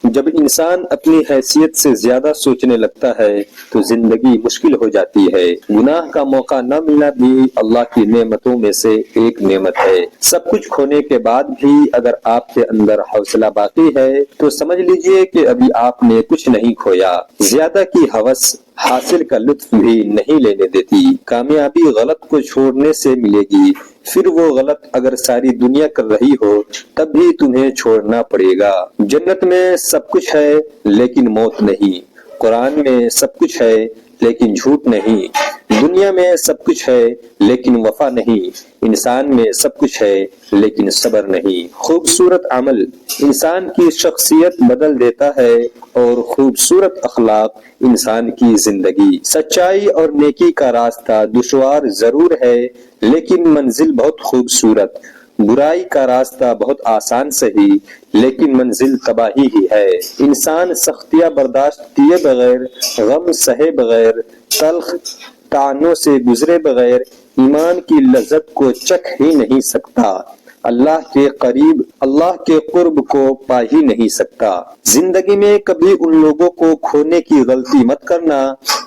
جب انسان اپنی حیثیت سے زیادہ سوچنے لگتا ہے تو زندگی مشکل ہو جاتی ہے۔ گناہ کا موقع نہ ملنا بھی اللہ کی نعمتوں میں سے ایک نعمت ہے۔ سب کچھ کھونے کے بعد بھی اگر آپ کے اندر حوصلہ باقی ہے تو سمجھ لیجئے کہ ابھی آپ نے کچھ نہیں کھویا۔ زیادہ کی ہوس حاصل کا لطف بھی نہیں لینے دیتی۔ کامیابی غلط کو چھوڑنے سے ملے گی، پھر وہ غلط اگر ساری دنیا کر رہی ہو تب بھی تمہیں چھوڑنا پڑے گا۔ جنت میں سب کچھ ہے لیکن موت نہیں، قرآن میں سب کچھ ہے لیکن جھوٹ نہیں، دنیا میں سب کچھ ہے لیکن وفا نہیں، انسان میں سب کچھ ہے لیکن صبر نہیں۔ خوبصورت عمل انسان کی شخصیت بدل دیتا ہے اور خوبصورت اخلاق انسان کی زندگی۔ سچائی اور نیکی کا راستہ دشوار ضرور ہے لیکن منزل بہت خوبصورت، برائی کا راستہ بہت آسان سہی لیکن منزل تباہی ہی ہے۔ انسان سختیاں برداشت کیے بغیر، غم سہے بغیر، تلخ طعنوں سے گزرے بغیر ایمان کی لذت کو چکھ ہی نہیں سکتا، اللہ کے قرب کو پا ہی نہیں سکتا۔ زندگی میں کبھی ان لوگوں کو کھونے کی غلطی مت کرنا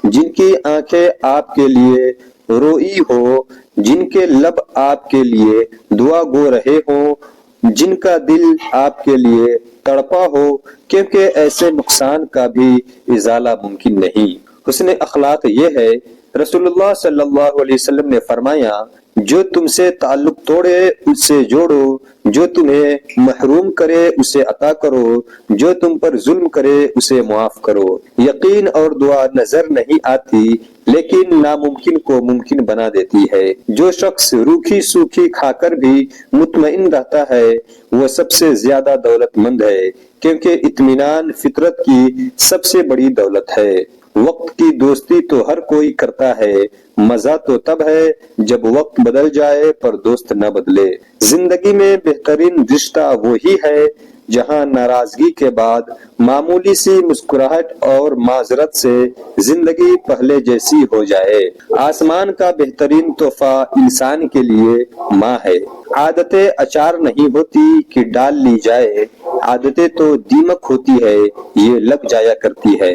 جن کی آنکھیں آپ کے لیے روئی ہو، جن کے لب آپ کے لیے دعا گو رہے ہوں، جن کا دل آپ کے لیے تڑپا ہو، کیونکہ ایسے نقصان کا بھی ازالہ ممکن نہیں۔ حسن اخلاق یہ ہے، رسول اللہ صلی اللہ علیہ وسلم نے فرمایا، جو تم سے تعلق توڑے اس سے جوڑو، جو تمہیں محروم کرے اسے عطا کرو، جو تم پر ظلم کرے اسے معاف کرو۔ یقین اور دعا نظر نہیں آتی لیکن ناممکن کو ممکن بنا دیتی ہے۔ جو شخص روکھی سوکھی کھا کر بھی مطمئن رہتا ہے وہ سب سے زیادہ دولت مند ہے، کیونکہ اطمینان فطرت کی سب سے بڑی دولت ہے۔ وقت کی دوستی تو ہر کوئی کرتا ہے، مزہ تو تب ہے جب وقت بدل جائے پر دوست نہ بدلے۔ زندگی میں بہترین رشتہ وہی ہے جہاں ناراضگی کے بعد معمولی سی مسکراہٹ اور معذرت سے زندگی پہلے جیسی ہو جائے۔ آسمان کا بہترین تحفہ انسان کے لیے ماں ہے۔ عادتیں اچار نہیں ہوتی کہ ڈال لی جائے، عادتیں تو دیمک ہوتی ہے یہ لگ جایا کرتی ہے۔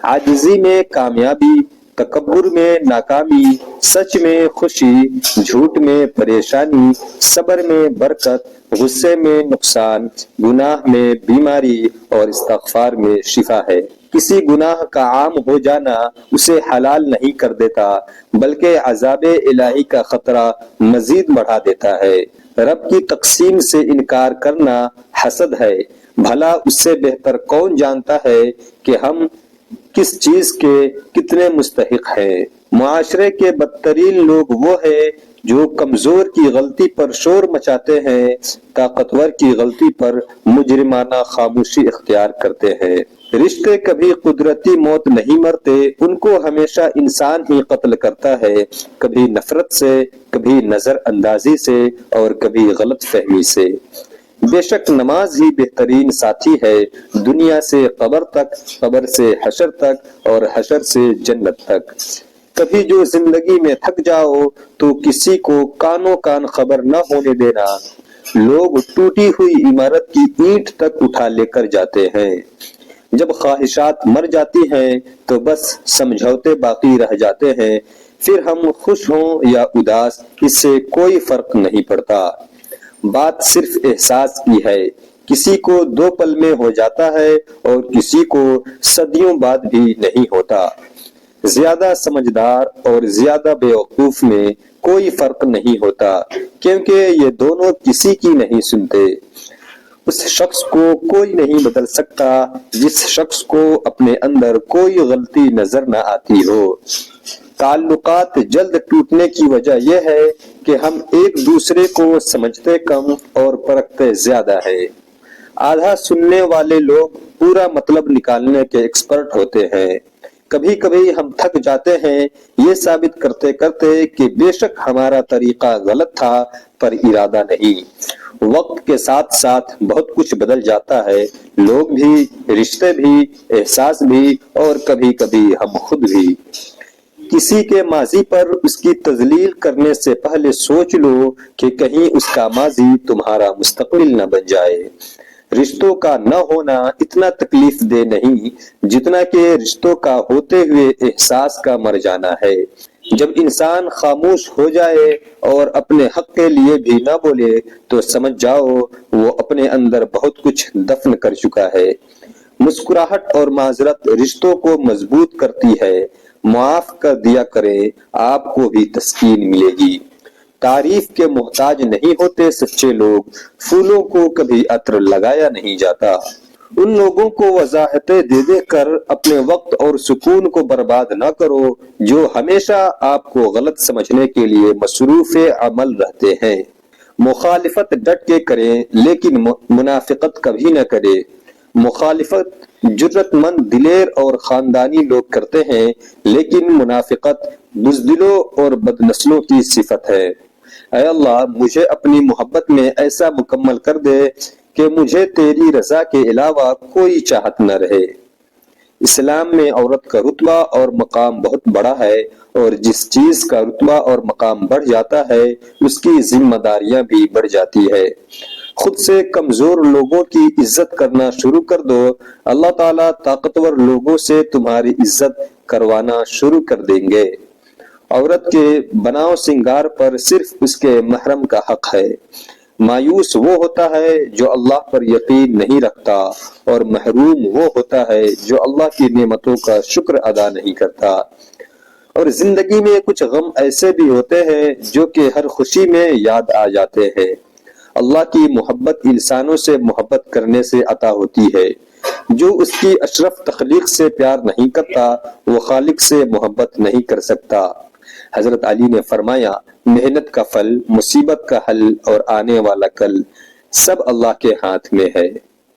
عاجزی میں کامیابی، تکبر میں ناکامی، سچ میں خوشی، جھوٹ میں پریشانی، صبر میں برکت، غصے میں نقصان، گناہ میں بیماری اور استغفار میں شفا ہے۔ کسی گناہ کا عام ہو جانا اسے حلال نہیں کر دیتا بلکہ عذاب الہی کا خطرہ مزید بڑھا دیتا ہے۔ رب کی تقسیم سے انکار کرنا حسد ہے، بھلا اس سے بہتر کون جانتا ہے کہ ہم کس چیز کے کتنے مستحق ہیں۔ معاشرے کے بدترین لوگ وہ ہیں جو کمزور کی غلطی پر شور مچاتے ہیں، طاقتور کی غلطی پر مجرمانہ خاموشی اختیار کرتے ہیں۔ رشتے کبھی قدرتی موت نہیں مرتے، ان کو ہمیشہ انسان ہی قتل کرتا ہے، کبھی نفرت سے، کبھی نظر اندازی سے اور کبھی غلط فہمی سے۔ بے شک نماز ہی بہترین ساتھی ہے، دنیا سے قبر تک، قبر سے حشر تک اور حشر سے جنت تک۔ کبھی جو زندگی میں تھک جاؤ تو کسی کو کانوں کان خبر نہ ہونے دینا، لوگ ٹوٹی ہوئی عمارت کی اینٹ تک اٹھا لے کر جاتے ہیں۔ جب خواہشات مر جاتی ہیں تو بس سمجھوتے باقی رہ جاتے ہیں، پھر ہم خوش ہوں یا اداس اس سے کوئی فرق نہیں پڑتا۔ بات صرف احساس کی ہے، کسی کو 2 پل میں ہو جاتا ہے اور کسی کو صدیوں بعد بھی نہیں ہوتا۔ زیادہ سمجھدار اور زیادہ بیوقوف میں کوئی فرق نہیں ہوتا، کیونکہ یہ دونوں کسی کی نہیں سنتے۔ اس شخص کو کوئی نہیں بدل سکتا جس شخص کو اپنے اندر کوئی غلطی نظر نہ آتی ہو۔ تعلقات جلد ٹوٹنے کی وجہ یہ ہے کہ ہم ایک دوسرے کو سمجھتے کم اور پرکھتے زیادہ ہے۔ آدھا سننے والے لوگ پورا مطلب نکالنے کے ایکسپرٹ ہوتے ہیں۔ کبھی کبھی ہم تھک جاتے ہیں یہ ثابت کرتے کرتے کہ بے شک ہمارا طریقہ غلط تھا پر ارادہ نہیں۔ وقت کے ساتھ ساتھ بہت کچھ بدل جاتا ہے، لوگ بھی، رشتے بھی، احساس بھی اور کبھی کبھی ہم خود بھی۔ کسی کے ماضی پر اس کی تذلیل کرنے سے پہلے سوچ لو کہ کہیں اس کا ماضی تمہارا مستقبل نہ بن جائے۔ رشتوں کا نہ ہونا اتنا تکلیف دہ نہیں جتنا کہ رشتوں کا ہوتے ہوئے احساس کا مر جانا ہے۔ جب انسان خاموش ہو جائے اور اپنے حق کے لیے بھی نہ بولے تو سمجھ جاؤ وہ اپنے اندر بہت کچھ دفن کر چکا ہے۔ مسکراہٹ اور معذرت رشتوں کو مضبوط کرتی ہے۔ معاف کر دیا کرے، آپ کو بھی تسکین ملے گی۔ تعریف کے محتاج نہیں ہوتے سچے لوگ، پھولوں کو کبھی عطر لگایا نہیں جاتا۔ ان لوگوں کو وضاحتیں دے دے کر اپنے وقت اور سکون کو برباد نہ کرو جو ہمیشہ آپ کو غلط سمجھنے کے لیے مصروف عمل رہتے ہیں۔ مخالفت ڈٹ کے کریں لیکن منافقت کبھی نہ کرے۔ مخالفت جرت مند، دلیر اور خاندانی لوگ کرتے ہیں، لیکن منافقت بزدلوں اور بدنسلوں کی صفت ہے۔ اے اللہ مجھے اپنی محبت میں ایسا مکمل کر دے کہ مجھے تیری رضا کے علاوہ کوئی چاہت نہ رہے۔ اسلام میں عورت کا رتبہ اور مقام بہت بڑا ہے، اور جس چیز کا رتبہ اور مقام بڑھ جاتا ہے اس کی ذمہ داریاں بھی بڑھ جاتی ہے۔ خود سے کمزور لوگوں کی عزت کرنا شروع کر دو، اللہ تعالیٰ طاقتور لوگوں سے تمہاری عزت کروانا شروع کر دیں گے۔ عورت کے بناؤ سنگار پر صرف اس کے محرم کا حق ہے۔ مایوس وہ ہوتا ہے جو اللہ پر یقین نہیں رکھتا، اور محروم وہ ہوتا ہے جو اللہ کی نعمتوں کا شکر ادا نہیں کرتا۔ اور زندگی میں کچھ غم ایسے بھی ہوتے ہیں جو کہ ہر خوشی میں یاد آ جاتے ہیں۔ اللہ کی محبت انسانوں سے محبت کرنے سے عطا ہوتی ہے۔ جو اس کی اشرف تخلیق سے پیار نہیں کرتا وہ خالق سے محبت نہیں کر سکتا۔ حضرت علی نے فرمایا، محنت کا پھل، مصیبت کا حل اور آنے والا کل سب اللہ کے ہاتھ میں ہے۔